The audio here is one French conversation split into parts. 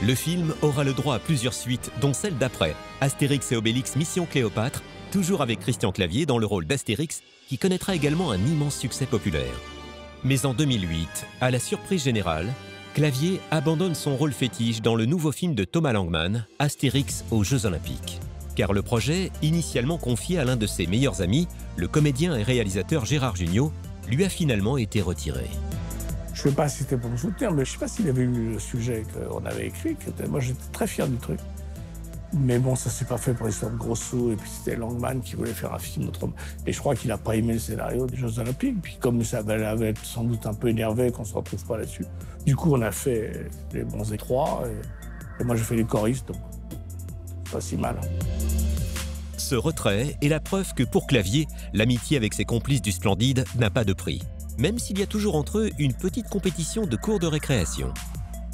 Le film aura le droit à plusieurs suites, dont celle d'après, Astérix et Obélix Mission Cléopâtre, toujours avec Christian Clavier dans le rôle d'Astérix, qui connaîtra également un immense succès populaire. Mais en 2008, à la surprise générale, Clavier abandonne son rôle fétiche dans le nouveau film de Thomas Langmann, Astérix aux Jeux Olympiques. Car le projet, initialement confié à l'un de ses meilleurs amis, le comédien et réalisateur Gérard Jugnot, lui a finalement été retiré. Je ne sais pas si c'était pour me soutenir, mais je ne sais pas s'il avait lu le sujet qu'on avait écrit. Moi, j'étais très fier du truc. Mais bon, ça ne s'est pas fait pour l'histoire de Grosso. Et puis, c'était Langmann qui voulait faire un film autrement. Et je crois qu'il n'a pas aimé le scénario des Jeux Olympiques. Puis, comme ça avait sans doute un peu énervé qu'on ne se retrouve pas là-dessus. Du coup, on a fait les Bons Étroits. Et moi, j'ai fait les choristes. Donc, pas si mal. Ce retrait est la preuve que pour Clavier, l'amitié avec ses complices du Splendide n'a pas de prix. Même s'il y a toujours entre eux une petite compétition de cours de récréation.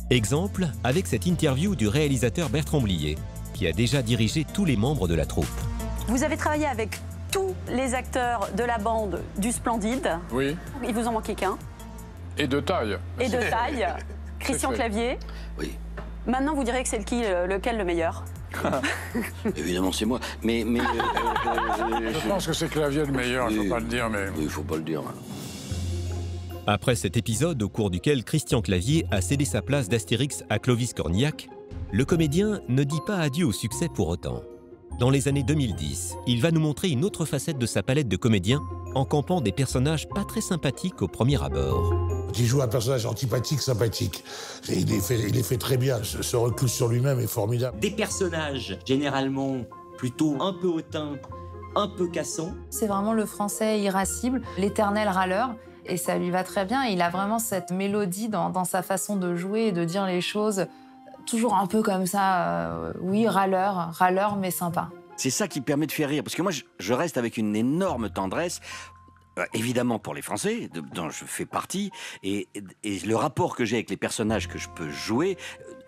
Exemple avec cette interview du réalisateur Bertrand Blier, qui a déjà dirigé tous les membres de la troupe. Vous avez travaillé avec tous les acteurs de la bande du Splendide. Oui. Il vous en manquait qu'un. Et de taille. Et de taille. Christian Clavier. Oui. Maintenant, vous direz que c'est lequel le meilleur? Évidemment, c'est moi. Mais je pense que c'est Clavier le meilleur, il ne faut pas le dire, mais... Oui, il ne faut pas le dire. Après cet épisode au cours duquel Christian Clavier a cédé sa place d'Astérix à Clovis Cornillac, le comédien ne dit pas adieu au succès pour autant. Dans les années 2010, il va nous montrer une autre facette de sa palette de comédiens en campant des personnages pas très sympathiques au premier abord. Il joue un personnage antipathique, sympathique. Et il est fait très bien. Ce recul sur lui-même est formidable. Des personnages généralement plutôt un peu hautains, un peu cassants. C'est vraiment le français irascible, l'éternel râleur. Et ça lui va très bien. Il a vraiment cette mélodie dans sa façon de jouer et de dire les choses. Toujours un peu comme ça, oui, râleur, mais sympa. C'est ça qui permet de faire rire. Parce que moi, je reste avec une énorme tendresse, évidemment pour les Français, dont je fais partie. Et le rapport que j'ai avec les personnages que je peux jouer,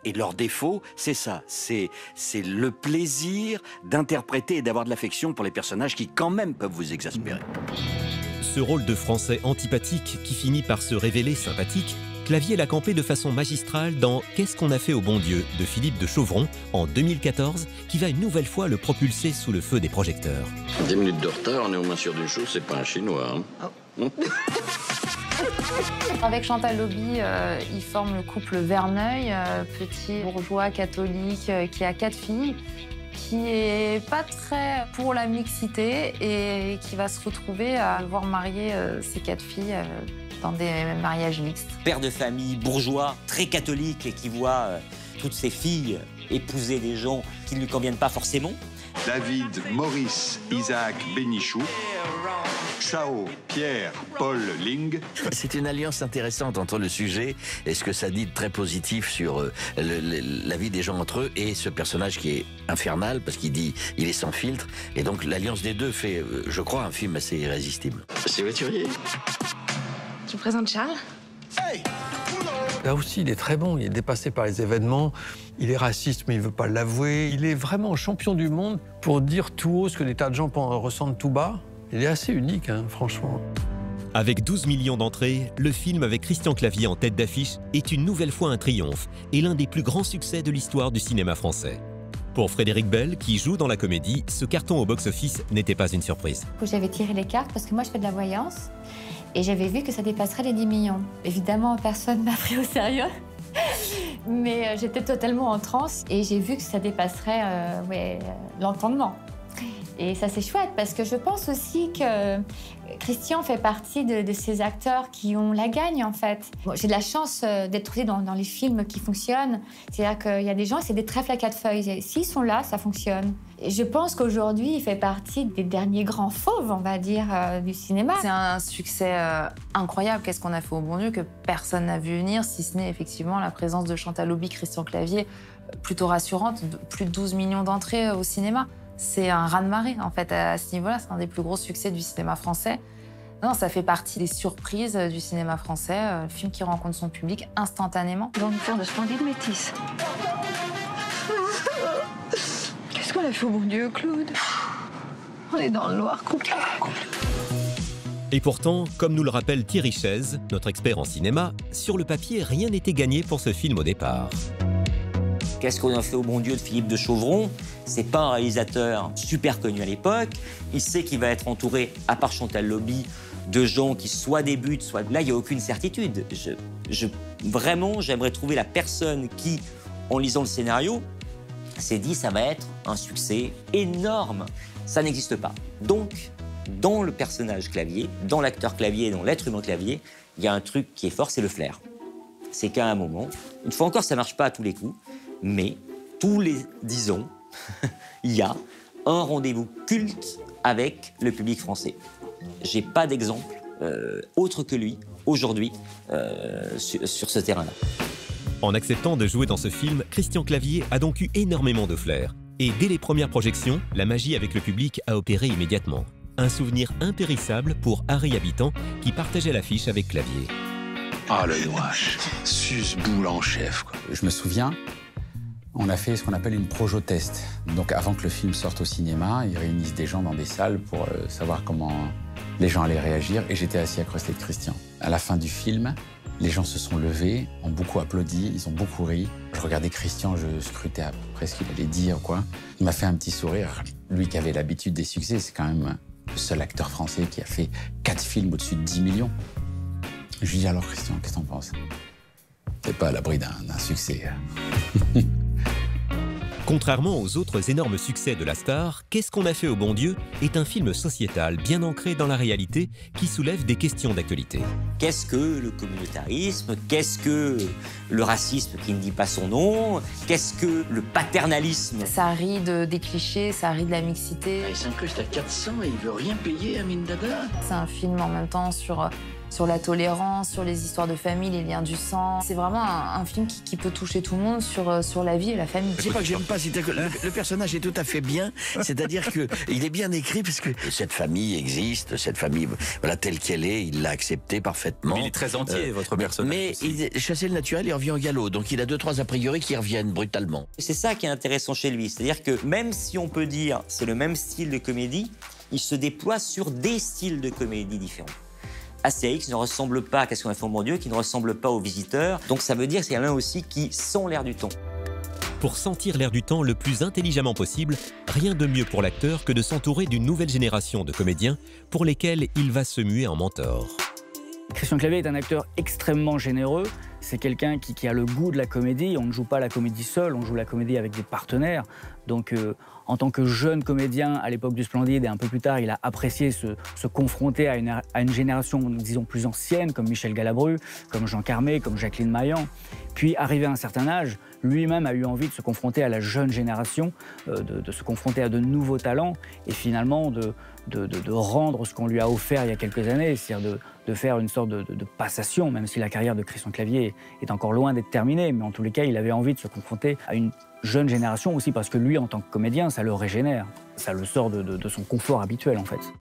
et leurs défauts, c'est ça. C'est le plaisir d'interpréter et d'avoir de l'affection pour les personnages qui, quand même, peuvent vous exaspérer. Ce rôle de français antipathique qui finit par se révéler sympathique, Clavier l'a campé de façon magistrale dans Qu'est-ce qu'on a fait au bon Dieu de Philippe de Chauvron en 2014, qui va une nouvelle fois le propulser sous le feu des projecteurs. 10 minutes de retard, on est au moins sûr d'une chose, c'est pas un Chinois. Hein. Oh. Avec Chantal Lobby, il forme le couple Verneuil, petit bourgeois catholique qui a 4 filles, qui est pas très pour la mixité et qui va se retrouver à devoir marier ses 4 filles dans des mariages mixtes. Père de famille bourgeois, très catholique et qui voit toutes ses filles épouser des gens qui ne lui conviennent pas forcément. David, Maurice, Isaac, Bénichou, Chao, Pierre, Paul, Ling. C'est une alliance intéressante entre le sujet et ce que ça dit de très positif sur la vie des gens entre eux et ce personnage qui est infernal parce qu'il dit il est sans filtre et donc l'alliance des deux fait, je crois, un film assez irrésistible. C'est Voiturier. Je vous présente Charles. Hey! Là aussi, il est très bon, il est dépassé par les événements, il est raciste mais il ne veut pas l'avouer. Il est vraiment champion du monde pour dire tout haut ce que des tas de gens ressentent tout bas. Il est assez unique, hein, franchement. Avec 12 millions d'entrées, le film avec Christian Clavier en tête d'affiche est une nouvelle fois un triomphe et l'un des plus grands succès de l'histoire du cinéma français. Pour Frédéric Bell, qui joue dans la comédie, ce carton au box-office n'était pas une surprise. J'avais tiré les cartes parce que moi je fais de la voyance et j'avais vu que ça dépasserait les 10 millions. Évidemment, personne ne m'a pris au sérieux, mais j'étais totalement en transe et j'ai vu que ça dépasserait l'entendement. Et ça, c'est chouette, parce que je pense aussi que Christian fait partie de ces acteurs qui ont la gagne, en fait. Bon, j'ai de la chance d'être aussi dans les films qui fonctionnent. C'est-à-dire qu'il y a des gens, c'est des trèfles à 4 feuilles. S'ils sont là, ça fonctionne. Et je pense qu'aujourd'hui, il fait partie des derniers grands fauves, on va dire, du cinéma. C'est un succès incroyable. Qu'est-ce qu'on a fait au bon Dieu que personne n'a vu venir, si ce n'est effectivement la présence de Chantal Lobby, Christian Clavier, plutôt rassurante, plus de 12 millions d'entrées au cinéma. C'est un raz-de-marée, en fait, à ce niveau-là. C'est un des plus gros succès du cinéma français. Non, ça fait partie des surprises du cinéma français. Un film qui rencontre son public instantanément. Dans le tour de Splendide Métis. Qu'est-ce qu'on a fait au bon Dieu, Claude? On est dans le noir complet. Et pourtant, comme nous le rappelle Thierry Chaise, notre expert en cinéma, sur le papier, rien n'était gagné pour ce film au départ. Qu'est-ce qu'on a fait au bon Dieu de Philippe de Chauvron? C'est pas un réalisateur super connu à l'époque. Il sait qu'il va être entouré, à part Chantal Lobby, de gens qui soit débutent, soit... Là, il n'y a aucune certitude. Vraiment, j'aimerais trouver la personne qui, en lisant le scénario, s'est dit ça va être un succès énorme. Ça n'existe pas. Donc, dans le personnage Clavier, dans l'acteur Clavier, dans l'être humain Clavier, il y a un truc qui est fort, c'est le flair. C'est qu'à un moment, une fois encore, ça ne marche pas à tous les coups, mais tous les 10 ans, il y a un rendez-vous culte avec le public français. J'ai pas d'exemple autre que lui, aujourd'hui, sur ce terrain-là. En acceptant de jouer dans ce film, Christian Clavier a donc eu énormément de flair. Et dès les premières projections, la magie avec le public a opéré immédiatement. Un souvenir impérissable pour Harry Habitant, qui partageait l'affiche avec Clavier. Ah, le noix, suce-boule en chef, quoi. Je me souviens, on a fait ce qu'on appelle une projo-test. Donc avant que le film sorte au cinéma, ils réunissent des gens dans des salles pour savoir comment les gens allaient réagir. Et j'étais assis à côté de Christian. À la fin du film, les gens se sont levés, ont beaucoup applaudi, ils ont beaucoup ri. Je regardais Christian, je scrutais après ce qu'il allait dire, quoi. Il m'a fait un petit sourire. Lui qui avait l'habitude des succès, c'est quand même le seul acteur français qui a fait 4 films au-dessus de 10 millions. Je lui dis alors, Christian, qu'est-ce que t'en penses? T'es pas à l'abri d'un succès. Contrairement aux autres énormes succès de la star, Qu'est-ce qu'on a fait au bon Dieu est un film sociétal bien ancré dans la réalité qui soulève des questions d'actualité. Qu'est-ce que le communautarisme? Qu'est-ce que le racisme qui ne dit pas son nom? Qu'est-ce que le paternalisme? Ça rit des clichés, ça rit de la mixité. Il s'incruste à 400 et il veut rien payer, Amin Dada. C'est un film en même temps sur la tolérance, sur les histoires de famille, les liens du sang. C'est vraiment un film qui peut toucher tout le monde sur la vie et la famille. C'est pas que j'aime pas, c'est que le personnage est tout à fait bien, c'est-à-dire qu'il est bien écrit parce que cette famille existe, cette famille, voilà, telle qu'elle est, il l'a acceptée parfaitement. Mais il est très entier, votre personnage. Mais chasser le naturel, il revient au galop, donc il a 2-3 a priori qui reviennent brutalement. C'est ça qui est intéressant chez lui, c'est-à-dire que même si on peut dire c'est le même style de comédie, il se déploie sur des styles de comédie différents. Astérix ne ressemble pas à Qu'est-ce qu'on a fait au bon Dieu, qui ne ressemble pas aux Visiteurs. Donc ça veut dire qu'il y en a aussi qui sent l'air du temps. Pour sentir l'air du temps le plus intelligemment possible, rien de mieux pour l'acteur que de s'entourer d'une nouvelle génération de comédiens pour lesquels il va se muer en mentor. Christian Clavier est un acteur extrêmement généreux. C'est quelqu'un qui a le goût de la comédie. On ne joue pas la comédie seul, on joue la comédie avec des partenaires. Donc, en tant que jeune comédien, à l'époque du Splendide et un peu plus tard, il a apprécié se confronter à une génération, disons, plus ancienne, comme Michel Galabru, comme Jean Carmé, comme Jacqueline Maillan. Puis, arrivé à un certain âge, lui-même a eu envie de se confronter à la jeune génération, de se confronter à de nouveaux talents et finalement de rendre ce qu'on lui a offert il y a quelques années, c'est-à-dire de faire une sorte de passation, même si la carrière de Christian Clavier est encore loin d'être terminée, mais en tous les cas, il avait envie de se confronter à une jeune génération aussi parce que lui, en tant que comédien, ça le régénère, ça le sort de son confort habituel en fait.